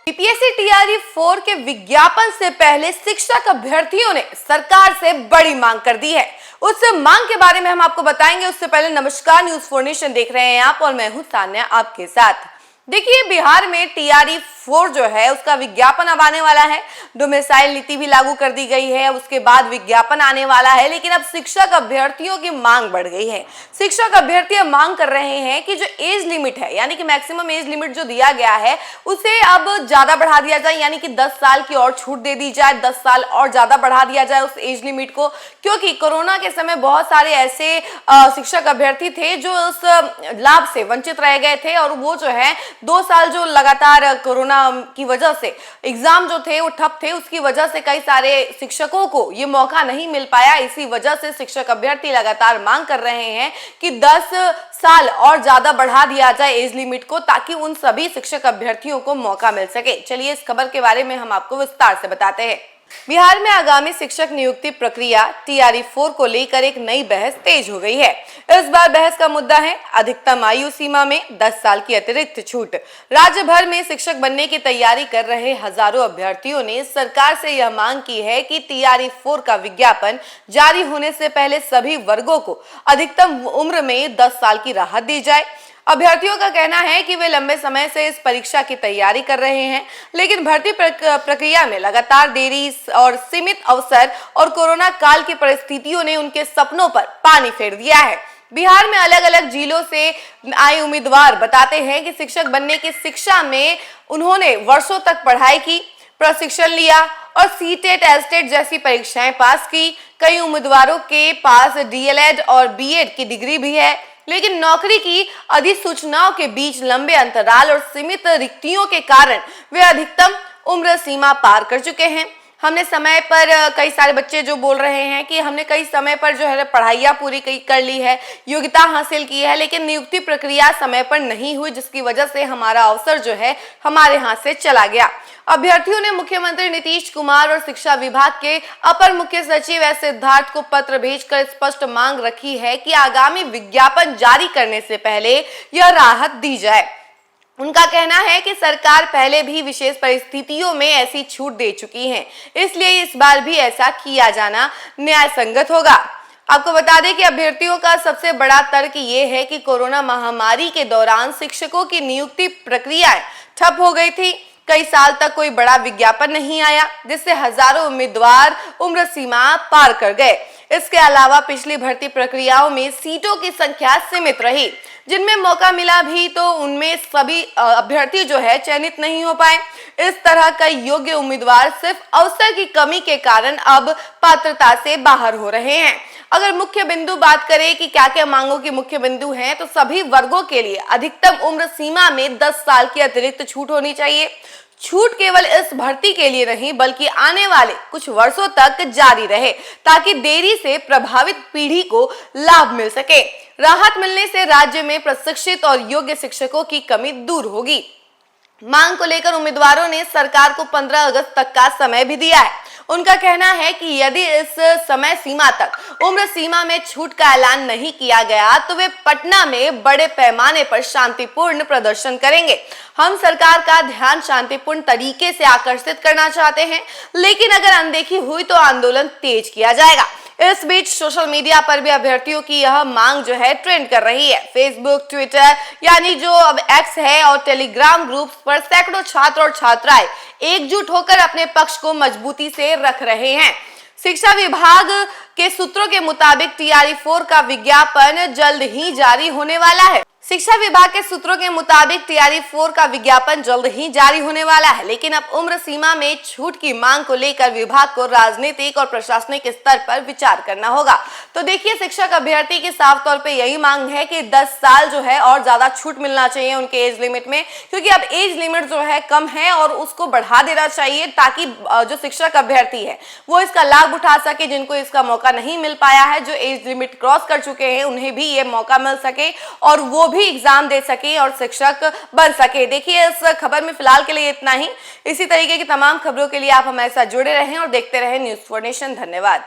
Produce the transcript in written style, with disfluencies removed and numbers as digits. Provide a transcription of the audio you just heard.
BPSC TRE 4 के विज्ञापन से पहले शिक्षक अभ्यर्थियों ने सरकार से बड़ी मांग कर दी है। उस मांग के बारे में हम आपको बताएंगे। उससे पहले नमस्कार, न्यूज 4 नेशन देख रहे हैं आप और मैं हूं तान्या आपके साथ। देखिए, बिहार में टीआरई 4 जो है उसका विज्ञापन अब आने वाला है। डोमिसाइल नीति भी लागू कर दी गई है, उसके बाद विज्ञापन आने वाला है। लेकिन अब शिक्षक अभ्यर्थियों की मांग बढ़ गई है। शिक्षक अभ्यर्थी मांग कर रहे हैं कि जो एज लिमिट है, यानी कि मैक्सिमम एज लिमिट जो दिया गया है उसे अब ज्यादा बढ़ा दिया जाए, यानी कि 10 साल की और छूट दे दी जाए, 10 साल और ज्यादा बढ़ा दिया जाए उस एज लिमिट को। क्योंकि कोरोना के समय बहुत सारे ऐसे शिक्षक अभ्यर्थी थे जो उस लाभ से वंचित रह गए थे और वो जो है 2 साल जो लगातार कोरोना की वजह से एग्जाम जो थे वो ठप थे, उसकी वजह से कई सारे शिक्षकों को ये मौका नहीं मिल पाया। इसी वजह से शिक्षक अभ्यर्थी लगातार मांग कर रहे हैं कि 10 साल और ज्यादा बढ़ा दिया जाए एज लिमिट को, ताकि उन सभी शिक्षक अभ्यर्थियों को मौका मिल सके। चलिए इस खबर के बारे में हम आपको विस्तार से बताते हैं। बिहार में आगामी शिक्षक नियुक्ति प्रक्रिया टीआरई 4 को लेकर एक नई बहस तेज हो गई है। इस बार बहस का मुद्दा है अधिकतम आयु सीमा में 10 साल की अतिरिक्त छूट। राज्य भर में शिक्षक बनने की तैयारी कर रहे हजारों अभ्यर्थियों ने सरकार से यह मांग की है कि टीआरई 4 का विज्ञापन जारी होने से पहले सभी वर्गों को अधिकतम उम्र में 10 साल की राहत दी जाए। अभ्यर्थियों का कहना है कि वे लंबे समय से इस परीक्षा की तैयारी कर रहे हैं, लेकिन भर्ती प्रक्रिया में लगातार देरी और सीमित अवसर और कोरोना काल की परिस्थितियों ने उनके सपनों पर पानी फेर दिया है। बिहार में अलग अलग जिलों से आए उम्मीदवार बताते हैं कि शिक्षक बनने की शिक्षा में उन्होंने वर्षों तक पढ़ाई की, प्रशिक्षण लिया और सीटेट, एस्टेट जैसी परीक्षाएं पास की। कई उम्मीदवारों के पास डीएलएड और बीएड की डिग्री भी है, लेकिन नौकरी की अधिसूचनाओं के बीच लंबे अंतराल और सीमित रिक्तियों के कारण वे अधिकतम उम्र सीमा पार कर चुके हैं। हमने समय पर, कई सारे बच्चे जो बोल रहे हैं कि हमने कई समय पर जो है पढ़ाइयाँ पूरी कर ली है, योग्यता हासिल की है, लेकिन नियुक्ति प्रक्रिया समय पर नहीं हुई, जिसकी वजह से हमारा अवसर जो है हमारे हाथ से चला गया। अभ्यर्थियों ने मुख्यमंत्री नीतीश कुमार और शिक्षा विभाग के अपर मुख्य सचिव एस सिद्धार्थ को पत्र भेजकर स्पष्ट मांग रखी है कि आगामी विज्ञापन जारी करने से पहले यह राहत दी जाए। उनका कहना है कि सरकार पहले भी विशेष परिस्थितियों में ऐसी छूट दे चुकी है, इसलिए इस बार भी ऐसा किया जाना न्याय संगत होगा। आपको बता दें कि अभ्यर्थियों का सबसे बड़ा तर्क ये है कि कोरोना महामारी के दौरान शिक्षकों की नियुक्ति प्रक्रियाएं ठप हो गई थी। कई साल तक कोई बड़ा विज्ञापन नहीं आया, जिससे हजारों उम्मीदवार उम्र सीमा पार कर गए। इसके अलावा पिछली भर्ती प्रक्रियाओं में सीटों की संख्या सीमित रही, जिनमें मौका मिला भी तो उनमें सभी अभ्यर्थी जो है चयनित नहीं हो पाए। इस तरह कई योग्य उम्मीदवार सिर्फ अवसर की कमी के कारण अब पात्रता से बाहर हो रहे हैं। अगर मुख्य बिंदु बात करें कि क्या क्या मांगों के मुख्य बिंदु हैं, तो सभी वर्गों के लिए अधिकतम उम्र सीमा में 10 साल की अतिरिक्त छूट होनी चाहिए। छूट केवल इस भर्ती के लिए नहीं बल्कि आने वाले कुछ वर्षों तक जारी रहे, ताकि देरी से प्रभावित पीढ़ी को लाभ मिल सके। राहत मिलने से राज्य में प्रशिक्षित और योग्य शिक्षकों की कमी दूर होगी। मांग को लेकर उम्मीदवारों ने सरकार को 15 अगस्त तक का समय भी दिया है। उनका कहना है कि यदि इस समय सीमा तक उम्र सीमा में छूट का ऐलान नहीं किया गया तो वे पटना में बड़े पैमाने पर शांतिपूर्ण प्रदर्शन करेंगे। हम सरकार का ध्यान शांतिपूर्ण तरीके से आकर्षित करना चाहते हैं, लेकिन अगर अनदेखी हुई तो आंदोलन तेज किया जाएगा। इस बीच सोशल मीडिया पर भी अभ्यर्थियों की यह मांग जो है ट्रेंड कर रही है। फेसबुक, ट्विटर यानी जो अब एक्स है और टेलीग्राम ग्रुप्स पर सैकड़ों छात्र और छात्राएं एकजुट होकर अपने पक्ष को मजबूती से रख रहे हैं। शिक्षा विभाग के सूत्रों के मुताबिक टीआरई 4 का विज्ञापन जल्द ही जारी होने वाला है। शिक्षा विभाग के सूत्रों के मुताबिक टीआरई 4 का विज्ञापन जल्द ही जारी होने वाला है, लेकिन अब उम्र सीमा में छूट की मांग को लेकर विभाग को राजनीतिक और प्रशासनिक स्तर पर विचार करना होगा। तो देखिए, शिक्षक अभ्यर्थी की साफ तौर पे यही मांग है कि 10 साल जो है और ज्यादा छूट मिलना चाहिए उनके एज लिमिट में, क्योंकि अब एज लिमिट जो है कम है और उसको बढ़ा देना चाहिए, ताकि जो शिक्षक अभ्यर्थी है वो इसका लाभ उठा सके। जिनको इसका मौका नहीं मिल पाया है, जो एज लिमिट क्रॉस कर चुके हैं, उन्हें भी ये मौका मिल सके और वो भी एग्जाम दे सके और शिक्षक बन सके। देखिए, इस खबर में फिलहाल के लिए इतना ही। इसी तरीके की तमाम खबरों के लिए आप हमारे साथ जुड़े रहें और देखते रहें न्यूज 4 नेशन। धन्यवाद।